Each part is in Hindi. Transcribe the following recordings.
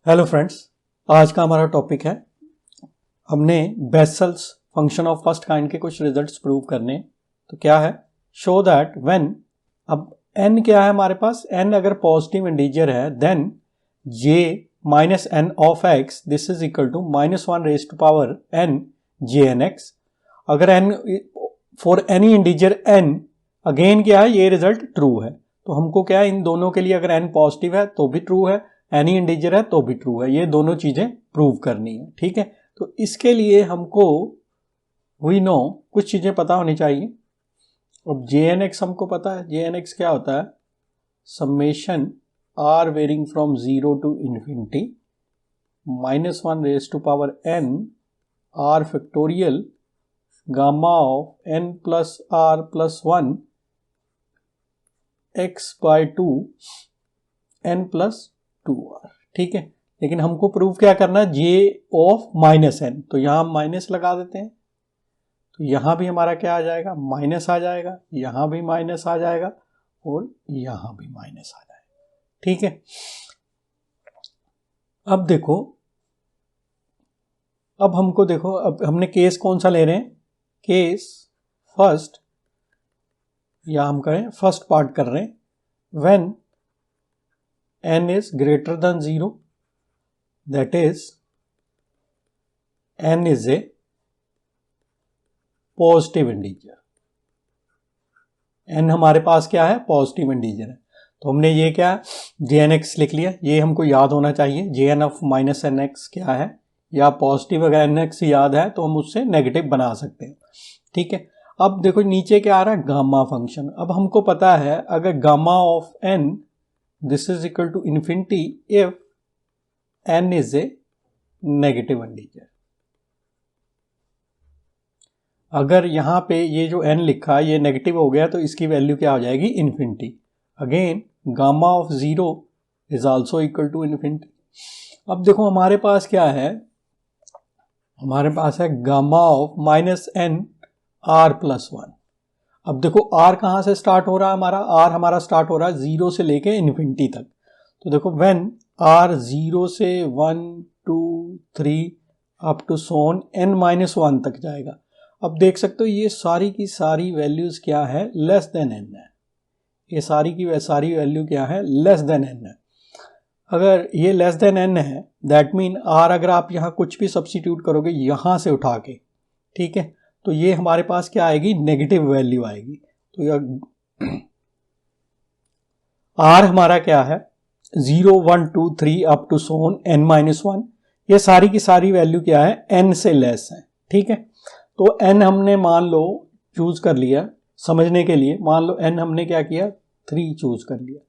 हेलो फ्रेंड्स, आज का हमारा टॉपिक है, हमने Bessel's function of first kind के कुछ रिजल्ट्स प्रूव करने। तो क्या है, शो दैट व्हेन, अब n क्या है हमारे पास, n अगर पॉजिटिव इंटीजर है then j minus n of x this is equal to -1 raise to power n jnx। अगर n for any integer n, again क्या है, ये रिजल्ट ट्रू है। तो हमको क्या है, इन दोनों के लिए अगर n पॉजिटिव है तो भी ट्रू है, एनी इंटीजर है तो भी ट्रू है, ये दोनों चीजें प्रूव करनी है। ठीक है, तो इसके लिए हमको वी नो कुछ चीजें पता होनी चाहिए। अब jnx हमको पता है, jnx क्या होता है, summation r varying from 0 to infinity -1 raise to power n r factorial gamma of n plus r plus 1 x by 2 n plus 2r। ठीक है, लेकिन हमको प्रूव क्या करना है, j ऑफ माइनस n, तो यहां हम माइनस लगा देते हैं, तो यहां भी हमारा क्या आ जाएगा, माइनस आ जाएगा, यहां भी माइनस आ जाएगा और यहां भी माइनस आ जाएगा। ठीक है, अब देखो, अब हमको देखो, अब हमने केस कौन सा ले रहे हैं, केस फर्स्ट, या हम करें फर्स्ट पार्ट कर रहे हैं, when n is greater than 0, that is n is a positive integer। n हमारे पास क्या है, पॉजिटिव इंटीजर है। तो हमने ये क्या jnx लिख लिया, ये हमको याद होना चाहिए, jn of minus n x क्या है, या पॉजिटिव अगर nx याद है तो हम उससे नेगेटिव बना सकते हैं। ठीक है, अब देखो नीचे क्या आ रहा है, गामा फंक्शन। अब हमको पता है अगर gamma of n this is equal to infinity if n is a negative integer। अगर यहां पे ये जो n लिखा है ये नेगेटिव हो गया तो इसकी वैल्यू क्या हो जाएगी, infinity. Again gamma of 0 is also equal to infinity. अब देखो हमारे पास क्या है, हमारे पास है gamma of minus n r plus 1। अब देखो r कहां से स्टार्ट हो रहा है, हमारा r हमारा स्टार्ट हो रहा है 0 से लेके इन्फिनिटी तक। तो देखो व्हेन r 0 से 1 2 3 अप टू सोन n-1 तक जाएगा। अब देख सकते हो ये सारी की सारी वैल्यूज क्या है, लेस देन n है। ये सारी की सारी वैल्यू क्या है, लेस देन n है। अगर ये लेस देन n है दैट मीन r अगर आप यहाँ कुछ भी सब्स्टिट्यूट करोगे यहां से उठा के, ठीक है, तो ये हमारे पास क्या आएगी, नेगेटिव वैल्यू आएगी। तो यह r हमारा क्या है, 0 1 2 3 अप टू सोन n-1, ये सारी की सारी वैल्यू क्या है, n से लेस है। ठीक है, तो n हमने मान लो चूज कर लिया, समझने के लिए मान लो n हमने क्या किया, 3 चूज कर लिया।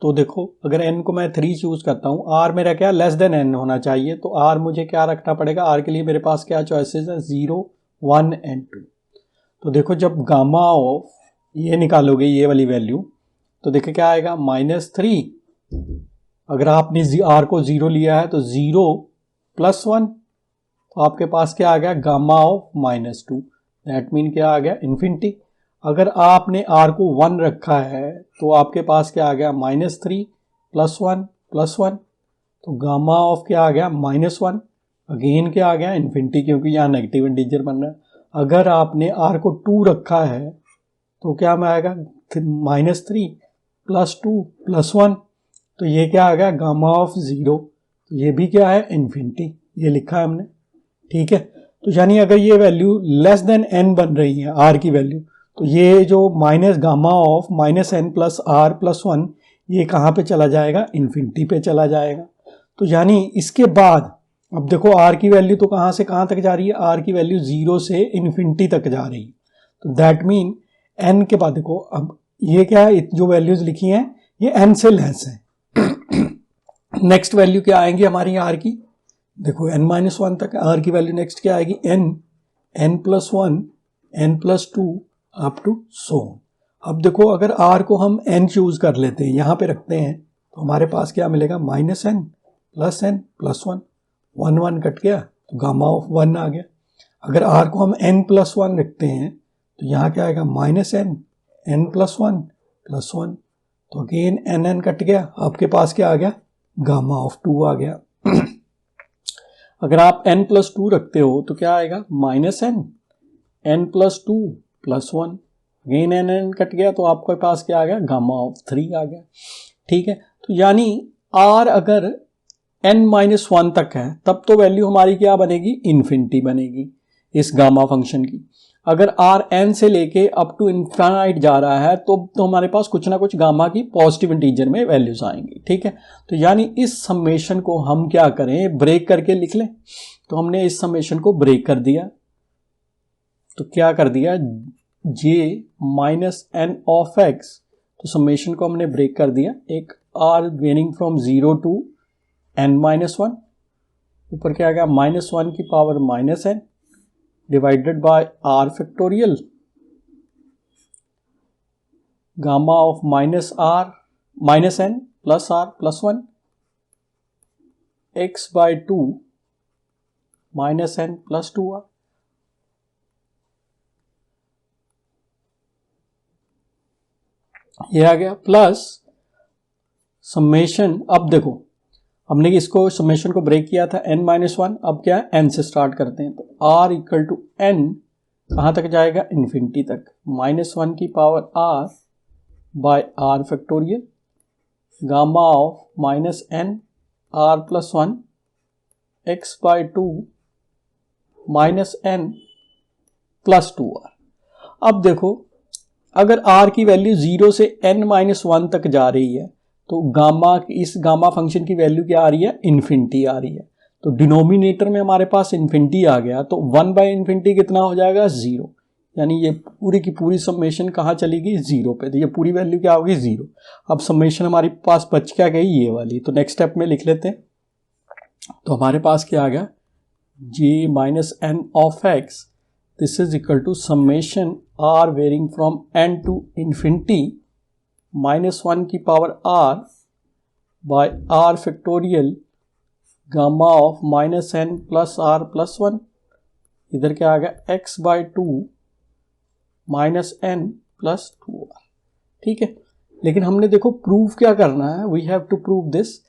तो देखो अगर n को मैं 3 चूज करता हूं, r मेरा क्या लेस देन n होना चाहिए, तो r मुझे क्या रखना पड़ेगा, r के लिए मेरे पास क्या चॉइसेस है, 0 1 एंड 2। तो देखो जब गामा ऑफ ये निकालोगे ये वाली वैल्यू, तो देखो क्या आएगा, -3। अगर आपने r को 0 लिया है तो 0 प्लस 1, तो आपके पास क्या आ गया, गामा ऑफ -2, दैट मीन क्या आ गया, इन्फिनिटी। अगर आपने r को 1 रखा है तो आपके पास क्या आ गया, -3 प्लस 1 प्लस 1, तो गामा ऑफ क्या आ गया, -1। अगेन क्या आ गया, इन्फिनिटी, क्योंकि यहाँ नेगेटिव इंटीजर बन रहा है। अगर आपने r को 2 रखा है तो क्या में आएगा, -3 प्लस 2 प्लस 1, तो ये क्या आ गया, गामा ऑफ 0, तो ये भी क्या है, इन्फिनिटी, ये लिखा है हमने। ठीक है, तो यानी अगर ये वैल्यू लेस देन n बन रही है, r की वैल्यू, तो ये जो minus gamma of -n plus r plus 1, ये कहाँ पे चला जाएगा, इन्फिनिटी पे चला जाएगा। तो यानी इसके बाद अब देखो r की वैल्यू तो कहाँ से कहाँ तक जा रही है, r की वैल्यू 0 से इन्फिनिटी तक जा रही है। तो दैट मीन n के बाद देखो, अब ये क्या है, जो वैल्यूज लिखी हैं ये n से लेस है। नेक्स्ट वैल्यू क्या आएंगी हमारी r की, देखो n-1 तक r की वैल्यू नेक्स्ट क्या आएगी, n plus 1 n plus 2 up to सोन। अब देखो अगर r को हम n चूज कर लेते हैं, यहाँ पे रखते हैं, तो हमारे पास क्या मिलेगा, -n plus n plus 1, 1 1 cut गया तो गामा ऑफ 1 आ गया। अगर r को हम n प्लस 1 रखते हैं तो यहाँ क्या आएगा, -n प्लस 1 प्लस 1, तो अगेन n कट गया, आपके पास क्या आ गया, गामा ऑफ 2 आ गया। अगर आप n+2 रखते हो तो क्या आएगा -n+2 +1, अगेन n कट गया तो आपके पास क्या आ गया Γ3 आ गया। ठीक है, तो यानी r अगर n-1 तक है तब तो वैल्यू हमारी क्या बनेगी, इन्फिनिटी बनेगी इस गामा फंक्शन की। अगर r n से लेके अप टू इनफाइनाइट जा रहा है तो हमारे पास कुछ ना कुछ गामा की पॉजिटिव इंटीजर में वैल्यूज आएंगी। ठीक है, तो यानी इस समेशन को हम क्या करें, ब्रेक करके लिख लें। तो हमने इस समेशन को ब्रेक कर दिया, तो क्या कर दिया j -n ऑफ x, तो समेशन को हमने ब्रेक कर दिया। एक r varying from 0 to n-1, ऊपर क्या आ गया -1 की power -n divided by r factorial gamma of -n plus r plus 1 x/2 -n plus 2r। ये आ गया प्लस समेशन। अब देखो हमने इसको समेशन को ब्रेक किया था n-1, अब क्या है n से स्टार्ट करते हैं। तो r इक्वल टू n कहाँ तक जाएगा, इन्फिनिटी तक, -1 की power r by r factorial gamma of -n r plus 1 x/2 -n plus 2r। अब देखो अगर r की वैल्यू 0 से n-1 तक जा रही है तो इस गामा फंक्शन की वैल्यू क्या आ रही है, इन्फिनिटी आ रही है। तो डिनोमिनेटर में हमारे पास इन्फिनिटी आ गया तो 1/∞ कितना हो जाएगा, 0। यानी ये पूरी की पूरी समेशन कहाँ चली गई, 0 पे। तो ये पूरी वैल्यू क्या होगी, 0। अब समेशन हमारे पास बच क्या गई, ये वाली। तो नेक्स्ट स्टेप में लिख लेते हैं। तो हमारे पास क्या आ गया, j -n of x, this is equal to summation r varying from n to infinity -1 की power r by r factorial gamma of -n plus r plus 1, इधर क्या आ गया x/2 -n प्लस 2r। ठीक है, लेकिन हमने देखो प्रूफ क्या करना है, we have to prove this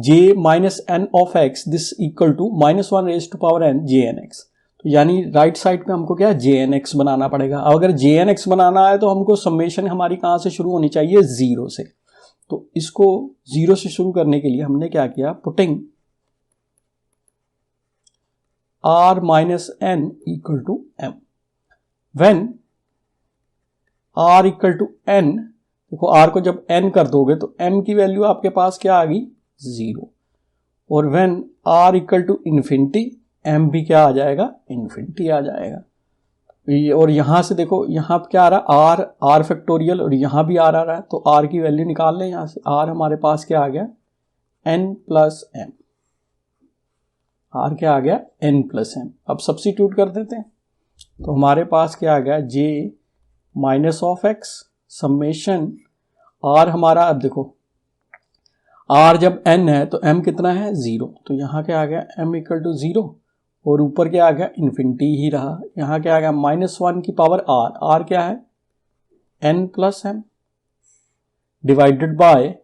j -n of x this equal to -1 raise to power n jnx। तो यानी राइट साइड पे हमको क्या jnx बनाना पड़ेगा। अगर jnx बनाना है तो हमको समेशन हमारी कहाँ से शुरू होनी चाहिए, 0 से। तो इसको 0 से शुरू करने के लिए हमने क्या किया, putting r -n equal to m, when r equal to n, देखो r को जब n कर दोगे तो m की वैल्यू आपके पास क्या आ गई, 0। और when r equal to infinity, m भी क्या आ जाएगा, इन्फिनिटी आ जाएगा। और यहां से देखो यहाँ क्या आ रहा है, r फैक्टोरियल, और यहाँ भी r आ रहा है। तो r की वैल्यू निकाल लें यहाँ से। r हमारे पास क्या आ गया, n प्लस m, r क्या आ गया, n प्लस m। अब सब्स्टिट्यूट कर देते हैं। तो हमारे पास क्या आ गया, j minus of x summation r हमारा, अब देखो r जब n है तो m कितना है, 0। तो यहाँ क्या आ गया, m इक्वल टू 0, और ऊपर क्या आ गया, इन्फिनिटी ही रहा। यहाँ क्या आ गया, -1 की पावर r क्या है, n plus m divided by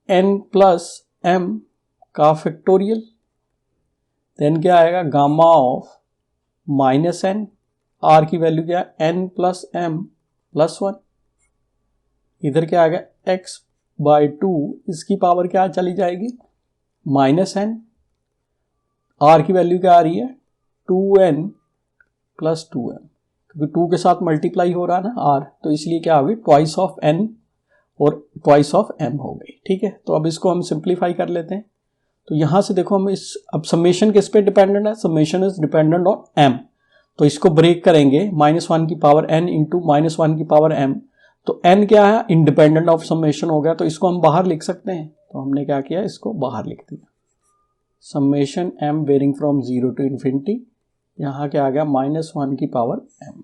n plus m का फैक्टोरियल, देन क्या आएगा, गामा ऑफ -n, r की वैल्यू क्या है, n प्लस m प्लस 1, इधर क्या आ गया x/2, इसकी पावर क्या चली जाएगी, -n, r की वैल्यू क्या आ रही है, 2n प्लस 2m, क्योंकि 2 के साथ मल्टीप्लाई हो रहा है ना r, तो इसलिए क्या होगी, ट्वाइस ऑफ n और ट्वाइस ऑफ m हो गई। ठीक है, तो अब इसको हम सिंप्लीफाई कर लेते हैं। तो यहां से देखो हम अब समेशन किस पे डिपेंडेंट है, summation is dependent on m। तो इसको ब्रेक करेंगे, -1 की पावर n इंटू -1 की पावर m। तो n क्या है, इंडिपेंडेंट ऑफ समेशन हो गया, तो इसको हम बाहर लिख सकते हैं। तो हमने क्या किया, इसको बाहर लिख दिया, summation m varying from 0 to infinity, यहाँ क्या आ गया, -1 की पावर m।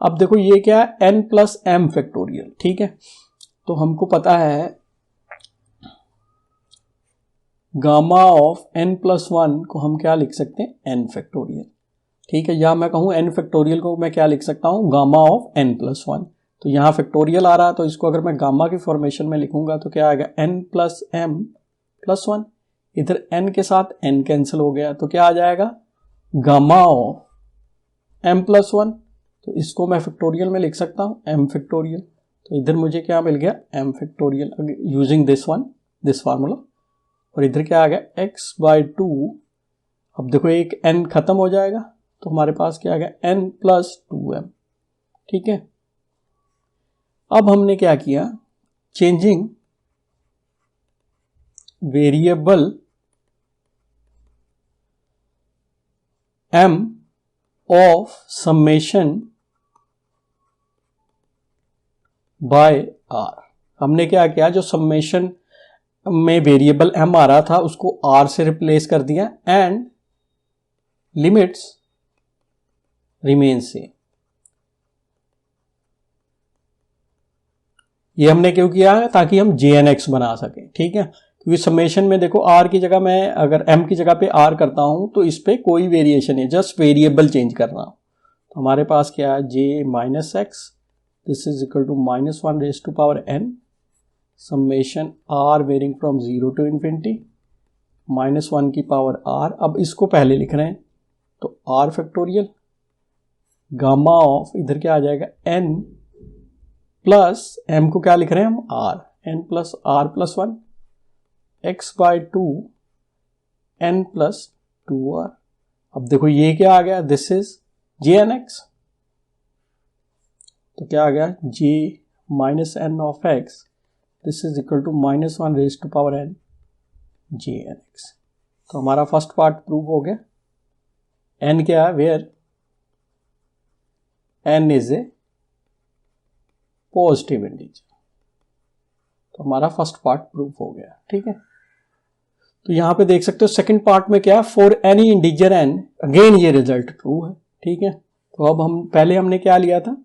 अब देखो ये क्या है, n प्लस m फैक्टोरियल। ठीक है, तो हमको पता है गामा ऑफ n प्लस 1 को हम क्या लिख सकते हैं, n फैक्टोरियल। ठीक है, या मैं कहूँ n फैक्टोरियल को मैं क्या लिख सकता हूँ, गामा ऑफ n प्लस 1। तो यहाँ फैक्टोरियल आ रहा है, तो इसको अगर मैं गामा की फॉर्मेशन में लिखूंगा तो क्या आएगा, n प्लस m प्लस 1। इधर n के साथ n कैंसिल हो गया, तो क्या आ जाएगा गामा ऑफ m प्लस 1। तो इसको मैं फैक्टोरियल में लिख सकता हूँ m फैक्टोरियल। तो इधर मुझे क्या मिल गया m factorial using this formula. और इधर क्या आ गया x/2। अब देखो एक n खत्म हो जाएगा तो हमारे पास क्या आ गया n प्लस 2m। ठीक है, अब हमने क्या किया, changing variable m of summation by r। हमने क्या किया, जो समेशन में वेरिएबल m आ रहा था उसको r से रिप्लेस कर दिया एंड लिमिट्स रिमेन सेम। ये हमने क्यों किया है, ताकि हम jnx बना सकें। ठीक है, क्योंकि समेशन में देखो r की जगह मैं अगर m की जगह पे r करता हूं तो इस पे कोई वेरिएशन है, जस्ट वेरिएबल चेंज कर रहा हूं। तो हमारे पास क्या है j minus x, this is equal to minus 1 raise to power n summation r varying from 0 to infinity minus 1 की पावर r। अब इसको पहले लिख रहे हैं तो r फैक्टोरियल गामा ऑफ, इधर क्या आ जाएगा n प्लस m को क्या लिख रहे हैं हम r, n plus r plus 1 x/2 n plus 2r। अब देखो ये क्या आ गया, दिस इज jnx। तो क्या आ गया j minus n of x, this is equal to minus 1 raise to power n jnx। तो हमारा फर्स्ट पार्ट प्रूव हो गया। n क्या है, where n is a positive integer. तो हमारा फर्स्ट पार्ट प्रूव हो गया। ठीक है, तो यहां पे देख सकते हो सेकंड पार्ट में क्या, for any integer n, again ये रिजल्ट ट्रू है। ठीक है, तो अब हम पहले हमने क्या लिया था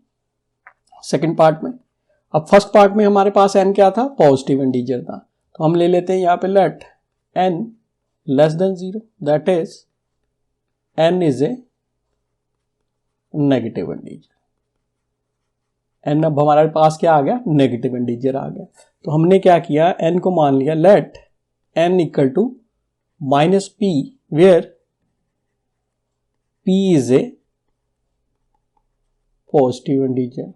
सेकंड पार्ट में, अब फर्स्ट पार्ट में हमारे पास n क्या था, पॉजिटिव इंटीजर था। तो हम ले लेते हैं यहाँ पे let n less than 0, that is n is a negative integer. n अब हमारे पास क्या आ गया, नेगेटिव इंटीजर आ गया। तो हमने क्या किया, n को मान लिया let n equal to minus p, where p is a positive integer.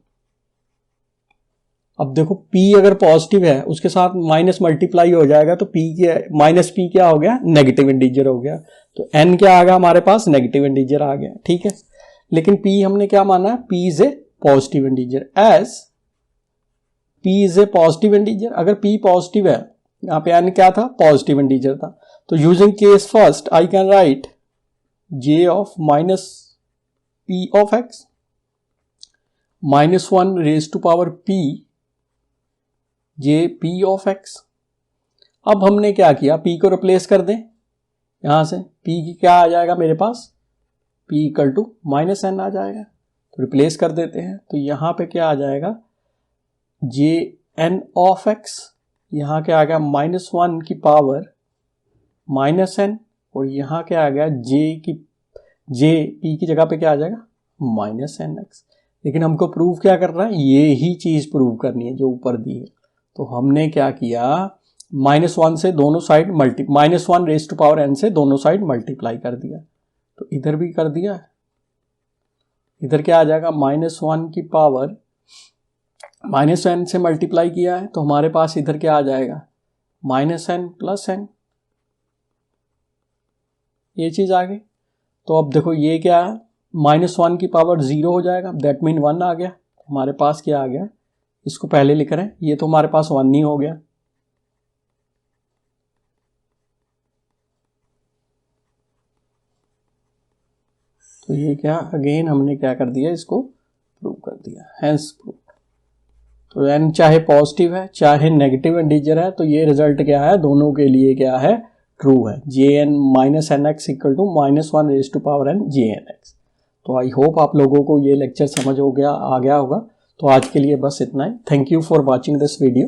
अब देखो p अगर पॉजिटिव है उसके साथ माइनस मल्टीप्लाई हो जाएगा तो p क्या, माइनस p क्या हो गया, नेगेटिव इंटीजर हो गया। तो n क्या आ गया हमारे पास, नेगेटिव इंटीजर आ गया। ठीक है, लेकिन p हमने क्या माना है, p is a positive integer. As p is a positive integer, अगर p पॉजिटिव है, यहाँ पे n क्या था, पॉजिटिव इंटीजर था, तो using case first I can write j of minus p of x minus 1 raise to power p j p of x। अब हमने क्या किया, p को रिप्लेस कर दें, यहां से p की क्या आ जाएगा मेरे पास, p equal to minus n आ जाएगा। तो रिप्लेस कर देते हैं, तो यहां पे क्या आ जाएगा j n ऑफ x, यहाँ क्या आ गया माइनस 1 की पावर माइनस n, और यहाँ क्या आ गया j p की जगह पे क्या आ जाएगा माइनस nx। लेकिन हमको प्रूव क्या करना है, ये ही चीज प्रूव करनी है जो ऊपर दी है। तो हमने क्या किया, माइनस 1 से दोनों side minus 1 raise to power n से दोनों साइड मल्टीप्लाई कर दिया। तो इधर भी कर दिया, इधर क्या आ जाएगा माइनस 1 की पावर माइनस n से मल्टीप्लाई किया है, तो हमारे पास इधर क्या आ जाएगा माइनस n प्लस n, ये चीज आ गई। तो अब देखो ये क्या है, माइनस 1 की पावर 0 हो जाएगा, दैट मीन 1 आ गया। हमारे पास क्या आ गया, इसको पहले लिख रहे हैं, ये तो हमारे पास 1 ही हो गया। तो ये क्या, अगेन हमने क्या कर दिया, इसको प्रूव कर दिया, हेंस प्रूव। तो n चाहे पॉजिटिव है चाहे नेगेटिव इंटीजर है, तो ये रिजल्ट क्या है, दोनों के लिए क्या है, ट्रू है। jn minus n x equal to minus 1 raise to power n jnx। तो आई होप आप लोगों को ये लेक्चर समझ आ गया होगा। तो आज के लिए बस इतना ही। Thank you for watching this video.